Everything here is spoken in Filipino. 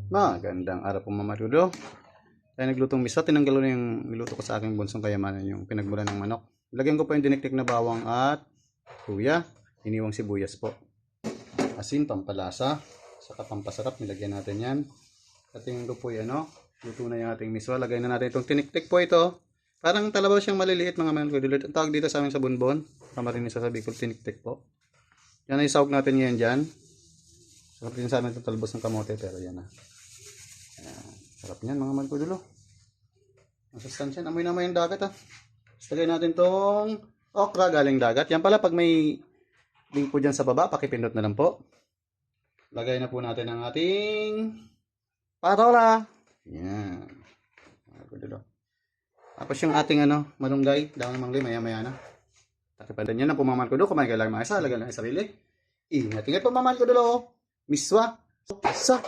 Magandang araw po mga marudo. Tayo naglutong miswa. Tinanggal ko na yung niluto ko sa aking bunsong kayamanan, yung pinagmula ng manok. Lagyan ko po yung diniktik na bawang at luya. Iniwang sibuyas po. Asin, pampalasa. Saka pampasarap. Nilagyan natin yan. At tingnan ko po yan, luto na yung ating miswa. Lagyan na natin itong tiniktik po ito. Parang talabaw siyang maliliit mga marudo. Ang tawag dito sa amin sa bunbon. Kamarinig sa sabi ko, tiniktik po. Yan ay sahog natin ngayon dyan. Sarap din sana ito talbos ng kamote, pero yan na. Sarap niyan mga magkudulo. Masustansyan. Amoy naman yung dagat Lagay natin tong okra galing dagat. Yan pala, pag may link po dyan sa baba, pakipindot na lang po. Lagay na po natin ang ating parola. Yan. Magkudulo. Tapos yung ating malunggay. Dahon ng manglay, maya na. Takipadan yan na po mga magkudulo. Kumain ka lang mga isa. Lagay lang sa sarili. Ingat po mga magkudulo. Miswa. Sa.